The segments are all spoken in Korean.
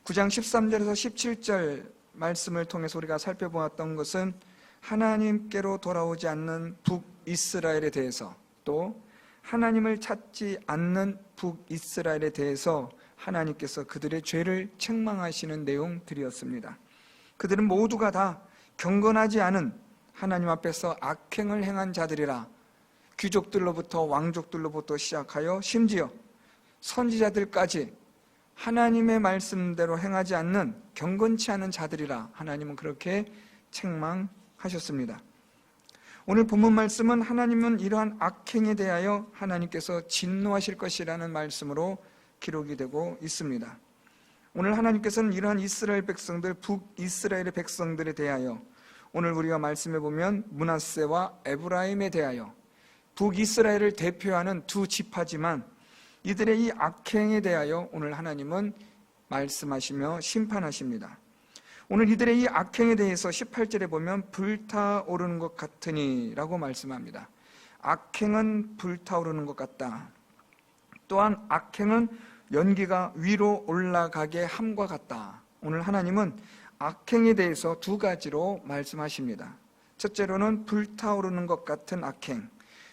9장 13절에서 17절 말씀을 통해서 우리가 살펴보았던 것은 하나님께로 돌아오지 않는 북이스라엘에 대해서, 또 하나님을 찾지 않는 북이스라엘에 대해서 하나님께서 그들의 죄를 책망하시는 내용들이었습니다. 그들은 모두가 다 경건하지 않은, 하나님 앞에서 악행을 행한 자들이라, 귀족들로부터 왕족들로부터 시작하여 심지어 선지자들까지 하나님의 말씀대로 행하지 않는 경건치 않은 자들이라 하나님은 그렇게 책망하셨습니다. 오늘 본문 말씀은 하나님은 이러한 악행에 대하여 하나님께서 진노하실 것이라는 말씀으로 기록이 되고 있습니다. 오늘 하나님께서는 이러한 이스라엘 백성들, 북이스라엘의 백성들에 대하여, 오늘 우리가 말씀해 보면 므낫세와 에브라임에 대하여, 북이스라엘을 대표하는 두 지파지만 이들의 이 악행에 대하여 오늘 하나님은 말씀하시며 심판하십니다. 오늘 이들의 이 악행에 대해서 18절에 보면 불타오르는 것 같으니 라고 말씀합니다. 악행은 불타오르는 것 같다. 또한 악행은 연기가 위로 올라가게 함과 같다. 오늘 하나님은 악행에 대해서 두 가지로 말씀하십니다. 첫째로는 불타오르는 것 같은 악행,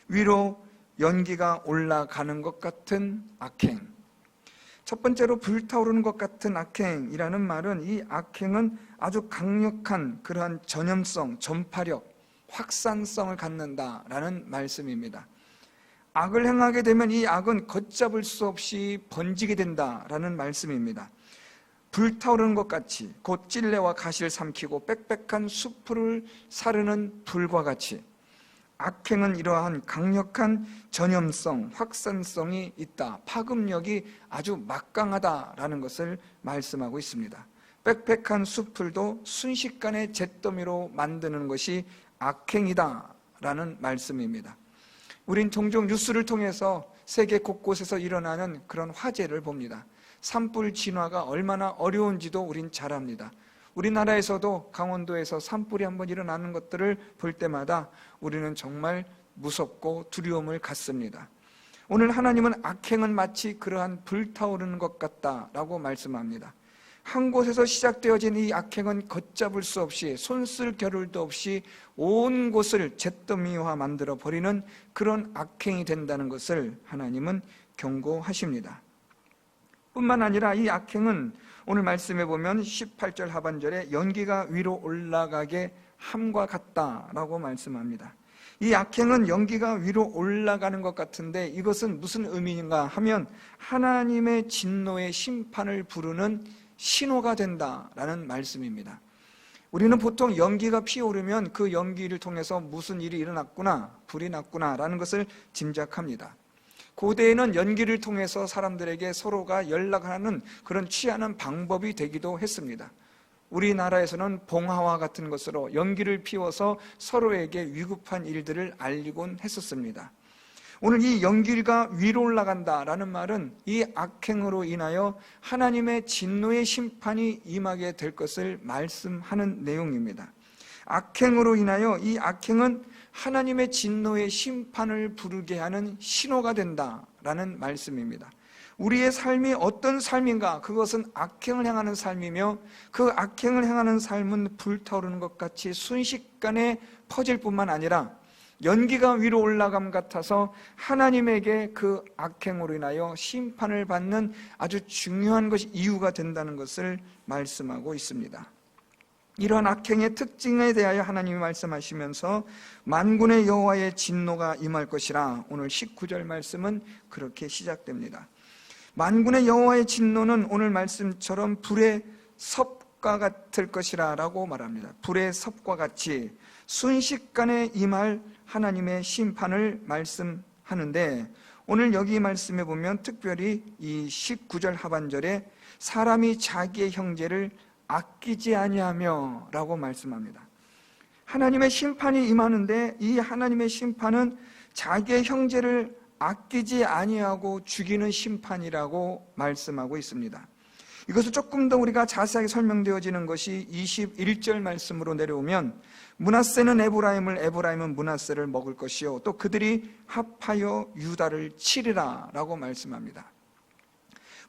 위로 연기가 올라가는 것 같은 악행. 첫 번째로 불타오르는 것 같은 악행이라는 말은, 이 악행은 아주 강력한 그러한 전염성, 전파력, 확산성을 갖는다라는 말씀입니다. 악을 행하게 되면 이 악은 걷잡을 수 없이 번지게 된다라는 말씀입니다. 불타오르는 것 같이, 곧 찔레와 가시를 삼키고 빽빽한 숲을 사르는 불과 같이 악행은 이러한 강력한 전염성, 확산성이 있다, 파급력이 아주 막강하다라는 것을 말씀하고 있습니다. 빽빽한 숲을도 순식간에 잿더미로 만드는 것이 악행이다라는 말씀입니다. 우린 종종 뉴스를 통해서 세계 곳곳에서 일어나는 그런 화재를 봅니다. 산불 진화가 얼마나 어려운지도 우린 잘 압니다. 우리나라에서도 강원도에서 산불이 한번 일어나는 것들을 볼 때마다 우리는 정말 무섭고 두려움을 갖습니다. 오늘 하나님은 악행은 마치 그러한 불타오르는 것 같다라고 말씀합니다. 한 곳에서 시작되어진 이 악행은 걷잡을 수 없이, 손쓸 겨를도 없이 온 곳을 잿더미화 만들어 버리는 그런 악행이 된다는 것을 하나님은 경고하십니다. 뿐만 아니라 이 악행은 오늘 말씀해 보면 18절 하반절에 연기가 위로 올라가게 함과 같다라고 말씀합니다. 이 악행은 연기가 위로 올라가는 것 같은데, 이것은 무슨 의미인가 하면 하나님의 진노의 심판을 부르는 신호가 된다라는 말씀입니다. 우리는 보통 연기가 피오르면 그 연기를 통해서 무슨 일이 일어났구나, 불이 났구나라는 것을 짐작합니다. 고대에는 연기를 통해서 사람들에게 서로가 연락하는 그런 취하는 방법이 되기도 했습니다. 우리나라에서는 봉화와 같은 것으로 연기를 피워서 서로에게 위급한 일들을 알리곤 했었습니다. 오늘 이 연기가 위로 올라간다라는 말은 이 악행으로 인하여 하나님의 진노의 심판이 임하게 될 것을 말씀하는 내용입니다. 악행으로 인하여 이 악행은 하나님의 진노의 심판을 부르게 하는 신호가 된다라는 말씀입니다. 우리의 삶이 어떤 삶인가? 그것은 악행을 행하는 삶이며, 그 악행을 행하는 삶은 불타오르는 것 같이 순식간에 퍼질 뿐만 아니라 연기가 위로 올라감 같아서 하나님에게 그 악행으로 인하여 심판을 받는 아주 중요한 것이 이유가 된다는 것을 말씀하고 있습니다. 이러한 악행의 특징에 대하여 하나님이 말씀하시면서 만군의 여호와의 진노가 임할 것이라, 오늘 19절 말씀은 그렇게 시작됩니다. 만군의 여호와의 진노는 오늘 말씀처럼 불의 섭과 같을 것이라 라고 말합니다. 불의 섭과 같이 순식간에 임할 하나님의 심판을 말씀하는데, 오늘 여기 말씀해 보면 특별히 이 19절 하반절에 사람이 자기의 형제를 아끼지 아니하며 라고 말씀합니다. 하나님의 심판이 임하는데, 이 하나님의 심판은 자기의 형제를 아끼지 아니하고 죽이는 심판이라고 말씀하고 있습니다. 이것을 조금 더 우리가 자세하게 설명되어지는 것이 21절 말씀으로 내려오면, 므낫세는 에브라임을, 에브라임은 므낫세를 먹을 것이요 또 그들이 합하여 유다를 치리라 라고 말씀합니다.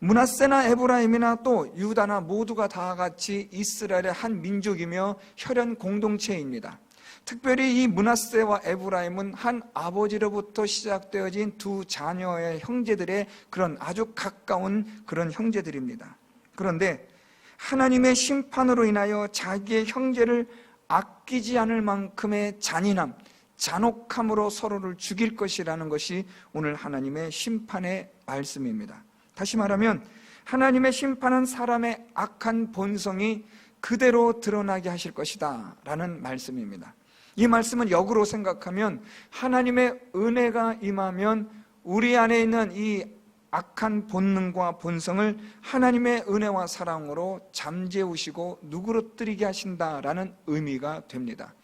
므낫세나 에브라임이나 또 유다나 모두가 다 같이 이스라엘의 한 민족이며 혈연 공동체입니다. 특별히 이 므낫세와 에브라임은 한 아버지로부터 시작되어진 두 자녀의 형제들의 그런 아주 가까운 그런 형제들입니다. 그런데 하나님의 심판으로 인하여 자기의 형제를 아끼지 않을 만큼의 잔인함, 잔혹함으로 서로를 죽일 것이라는 것이 오늘 하나님의 심판의 말씀입니다. 다시 말하면 하나님의 심판은 사람의 악한 본성이 그대로 드러나게 하실 것이다 라는 말씀입니다. 이 말씀은 역으로 생각하면 하나님의 은혜가 임하면 우리 안에 있는 이 악한 본능과 본성을 하나님의 은혜와 사랑으로 잠재우시고 누그러뜨리게 하신다라는 의미가 됩니다.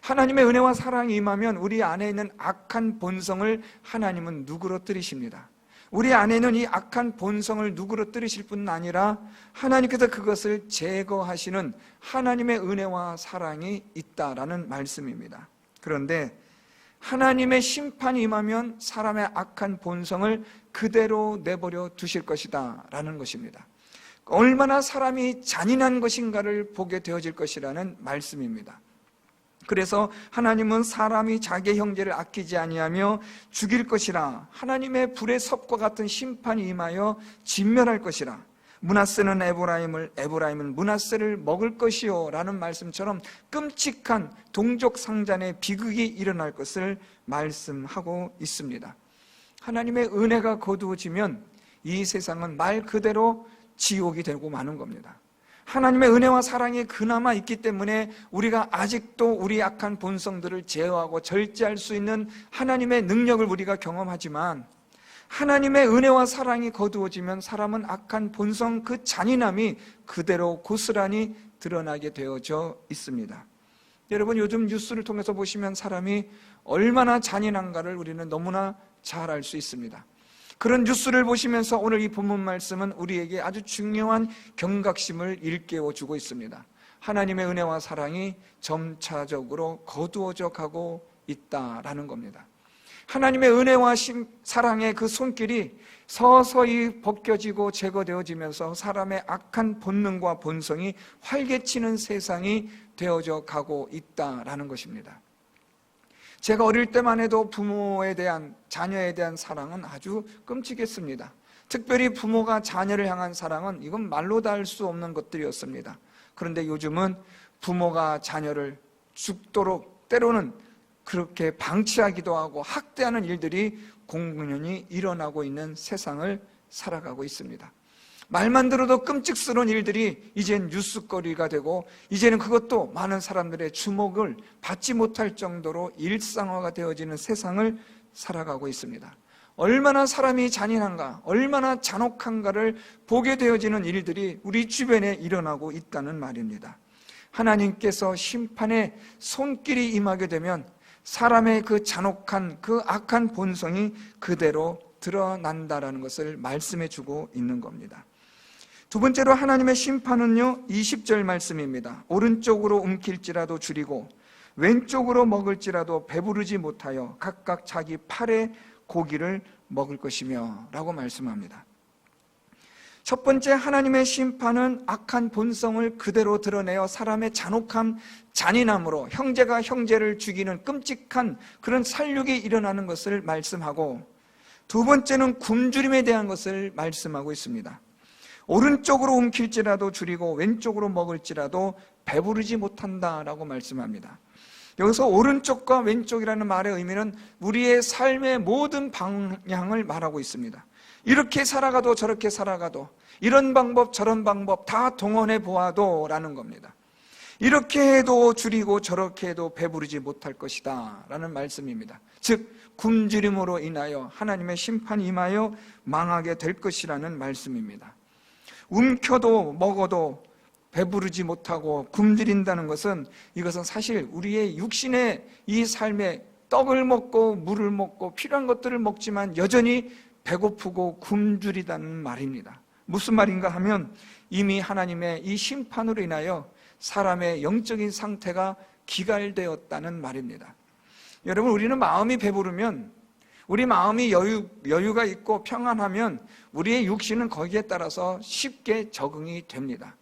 하나님의 은혜와 사랑이 임하면 우리 안에 있는 악한 본성을 하나님은 누그러뜨리십니다. 우리 안에 있는 이 악한 본성을 누그러뜨리실 뿐 아니라 하나님께서 그것을 제거하시는 하나님의 은혜와 사랑이 있다라는 말씀입니다. 그런데 하나님의 심판이 임하면 사람의 악한 본성을 그대로 내버려 두실 것이다 라는 것입니다. 얼마나 사람이 잔인한 것인가를 보게 되어질 것이라는 말씀입니다. 그래서 하나님은 사람이 자기 형제를 아끼지 아니하며 죽일 것이라, 하나님의 불의 섭과 같은 심판이 임하여 진멸할 것이라, 므낫세는 에브라임을, 에브라임은 므낫세를 먹을 것이요 라는 말씀처럼 끔찍한 동족상잔의 비극이 일어날 것을 말씀하고 있습니다. 하나님의 은혜가 거두어지면 이 세상은 말 그대로 지옥이 되고 마는 겁니다. 하나님의 은혜와 사랑이 그나마 있기 때문에 우리가 아직도 우리 악한 본성들을 제어하고 절제할 수 있는 하나님의 능력을 우리가 경험하지만, 하나님의 은혜와 사랑이 거두어지면 사람은 악한 본성 그 잔인함이 그대로 고스란히 드러나게 되어져 있습니다. 여러분, 요즘 뉴스를 통해서 보시면 사람이 얼마나 잔인한가를 우리는 너무나 잘 알 수 있습니다. 그런 뉴스를 보시면서 오늘 이 본문 말씀은 우리에게 아주 중요한 경각심을 일깨워주고 있습니다. 하나님의 은혜와 사랑이 점차적으로 거두어져 가고 있다라는 겁니다. 하나님의 은혜와 사랑의 그 손길이 서서히 벗겨지고 제거되어지면서 사람의 악한 본능과 본성이 활개치는 세상이 되어져 가고 있다라는 것입니다. 제가 어릴 때만 해도 부모에 대한, 자녀에 대한 사랑은 아주 끔찍했습니다. 특별히 부모가 자녀를 향한 사랑은 이건 말로 다 할 수 없는 것들이었습니다. 그런데 요즘은 부모가 자녀를 죽도록 때로는 그렇게 방치하기도 하고 학대하는 일들이 공공연히 일어나고 있는 세상을 살아가고 있습니다. 말만 들어도 끔찍스러운 일들이 이젠 뉴스거리가 되고, 이제는 그것도 많은 사람들의 주목을 받지 못할 정도로 일상화가 되어지는 세상을 살아가고 있습니다. 얼마나 사람이 잔인한가, 얼마나 잔혹한가를 보게 되어지는 일들이 우리 주변에 일어나고 있다는 말입니다. 하나님께서 심판의 손길이 임하게 되면 사람의 그 잔혹한, 그 악한 본성이 그대로 드러난다라는 것을 말씀해 주고 있는 겁니다. 두 번째로 하나님의 심판은요, 20절 말씀입니다. 오른쪽으로 움킬지라도 줄이고 왼쪽으로 먹을지라도 배부르지 못하여 각각 자기 팔의 고기를 먹을 것이며 라고 말씀합니다. 첫 번째, 하나님의 심판은 악한 본성을 그대로 드러내어 사람의 잔혹함, 잔인함으로 형제가 형제를 죽이는 끔찍한 그런 살육이 일어나는 것을 말씀하고, 두 번째는 굶주림에 대한 것을 말씀하고 있습니다. 오른쪽으로 움킬지라도 줄이고 왼쪽으로 먹을지라도 배부르지 못한다라고 말씀합니다. 여기서 오른쪽과 왼쪽이라는 말의 의미는 우리의 삶의 모든 방향을 말하고 있습니다. 이렇게 살아가도 저렇게 살아가도, 이런 방법 저런 방법 다 동원해 보아도 라는 겁니다. 이렇게 해도 줄이고 저렇게 해도 배부르지 못할 것이다 라는 말씀입니다. 즉 굶주림으로 인하여 하나님의 심판이 임하여 망하게 될 것이라는 말씀입니다. 움켜도 먹어도 배부르지 못하고 굶주린다는 것은, 이것은 사실 우리의 육신의 이 삶에 떡을 먹고 물을 먹고 필요한 것들을 먹지만 여전히 배고프고 굶주리다는 말입니다. 무슨 말인가 하면 이미 하나님의 이 심판으로 인하여 사람의 영적인 상태가 기갈되었다는 말입니다. 여러분, 우리는 마음이 배부르면 우리 마음이 여유가 있고 평안하면 우리의 육신은 거기에 따라서 쉽게 적응이 됩니다.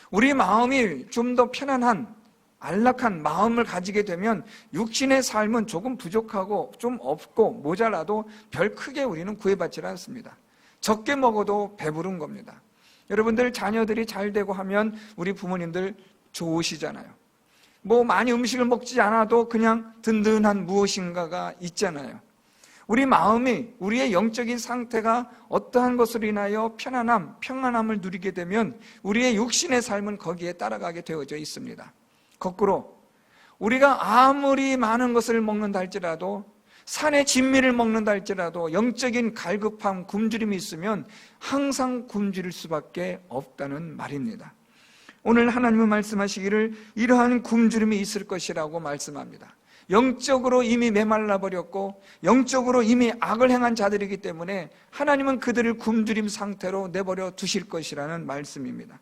우리 마음이 좀 더 편안한 안락한 마음을 가지게 되면 육신의 삶은 조금 부족하고 좀 없고 모자라도 별 크게 우리는 구애받지 않습니다. 적게 먹어도 배부른 겁니다. 여러분들 자녀들이 잘 되고 하면 우리 부모님들 좋으시잖아요. 뭐 많이 음식을 먹지 않아도 그냥 든든한 무엇인가가 있잖아요. 우리 마음이, 우리의 영적인 상태가 어떠한 것으로 인하여 평안함을 누리게 되면 우리의 육신의 삶은 거기에 따라가게 되어져 있습니다. 거꾸로 우리가 아무리 많은 것을 먹는다 할지라도, 산의 진미를 먹는다 할지라도 영적인 갈급함, 굶주림이 있으면 항상 굶주릴 수밖에 없다는 말입니다. 오늘 하나님은 말씀하시기를 이러한 굶주림이 있을 것이라고 말씀합니다. 영적으로 이미 메말라 버렸고 영적으로 이미 악을 행한 자들이기 때문에 하나님은 그들을 굶주림 상태로 내버려 두실 것이라는 말씀입니다.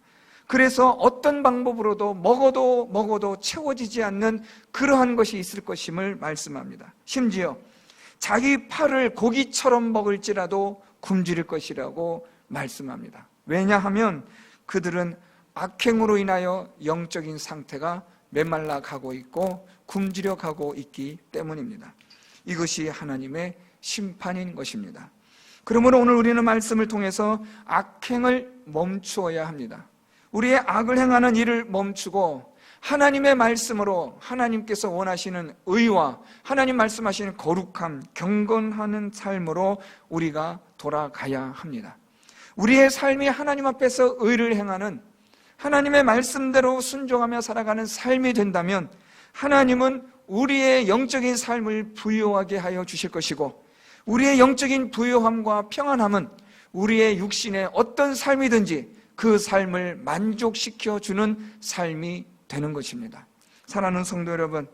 그래서 어떤 방법으로도 먹어도 채워지지 않는 그러한 것이 있을 것임을 말씀합니다. 심지어 자기 팔을 고기처럼 먹을지라도 굶주릴 것이라고 말씀합니다. 왜냐하면 그들은 악행으로 인하여 영적인 상태가 메말라 가고 있고 굶주려 가고 있기 때문입니다. 이것이 하나님의 심판인 것입니다. 그러므로 오늘 우리는 말씀을 통해서 악행을 멈추어야 합니다. 우리의 악을 행하는 일을 멈추고 하나님의 말씀으로 하나님께서 원하시는 의와 하나님 말씀하시는 거룩함, 경건하는 삶으로 우리가 돌아가야 합니다. 우리의 삶이 하나님 앞에서 의를 행하는, 하나님의 말씀대로 순종하며 살아가는 삶이 된다면 하나님은 우리의 영적인 삶을 부요하게 하여 주실 것이고, 우리의 영적인 부요함과 평안함은 우리의 육신의 어떤 삶이든지 그 삶을 만족시켜 주는 삶이 되는 것입니다. 사랑하는 성도 여러분,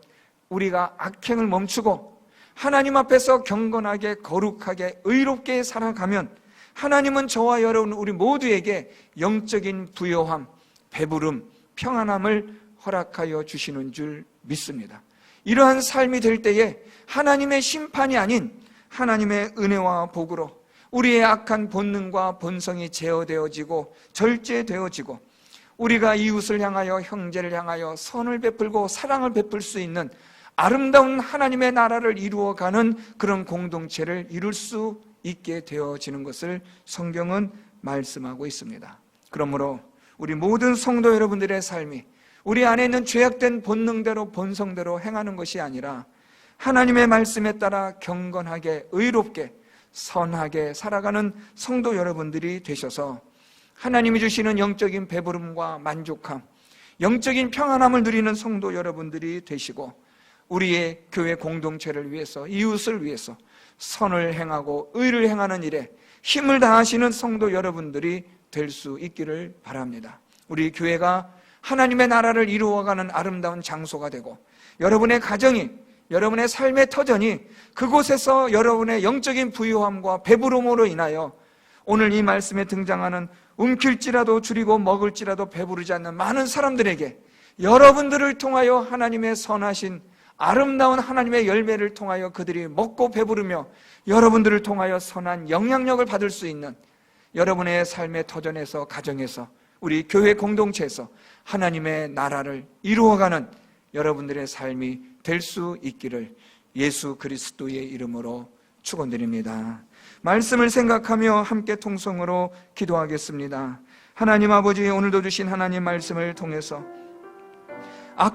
우리가 악행을 멈추고 하나님 앞에서 경건하게 거룩하게 의롭게 살아가면 하나님은 저와 여러분 우리 모두에게 영적인 부요함, 배부름, 평안함을 허락하여 주시는 줄 믿습니다. 이러한 삶이 될 때에 하나님의 심판이 아닌 하나님의 은혜와 복으로 우리의 악한 본능과 본성이 제어되어지고 절제되어지고 우리가 이웃을 향하여 형제를 향하여 선을 베풀고 사랑을 베풀 수 있는 아름다운 하나님의 나라를 이루어가는 그런 공동체를 이룰 수 있게 되어지는 것을 성경은 말씀하고 있습니다. 그러므로 우리 모든 성도 여러분들의 삶이 우리 안에 있는 죄악된 본능대로 본성대로 행하는 것이 아니라 하나님의 말씀에 따라 경건하게 의롭게 선하게 살아가는 성도 여러분들이 되셔서 하나님이 주시는 영적인 배부름과 만족함, 영적인 평안함을 누리는 성도 여러분들이 되시고 우리의 교회 공동체를 위해서, 이웃을 위해서 선을 행하고 의를 행하는 일에 힘을 다하시는 성도 여러분들이 될 수 있기를 바랍니다. 우리 교회가 하나님의 나라를 이루어가는 아름다운 장소가 되고 여러분의 가정이, 여러분의 삶의 터전이 그곳에서 여러분의 영적인 부유함과 배부름으로 인하여 오늘 이 말씀에 등장하는 움킬지라도 줄이고 먹을지라도 배부르지 않는 많은 사람들에게 여러분들을 통하여 하나님의 선하신 아름다운 하나님의 열매를 통하여 그들이 먹고 배부르며 여러분들을 통하여 선한 영향력을 받을 수 있는 여러분의 삶의 터전에서, 가정에서, 우리 교회 공동체에서 하나님의 나라를 이루어가는 여러분들의 삶이 될 수 있기를 예수 그리스도의 이름으로 축원드립니다. 말씀을 생각하며 함께 통성으로 기도하겠습니다. 하나님 아버지, 오늘도 주신 하나님 말씀을 통해서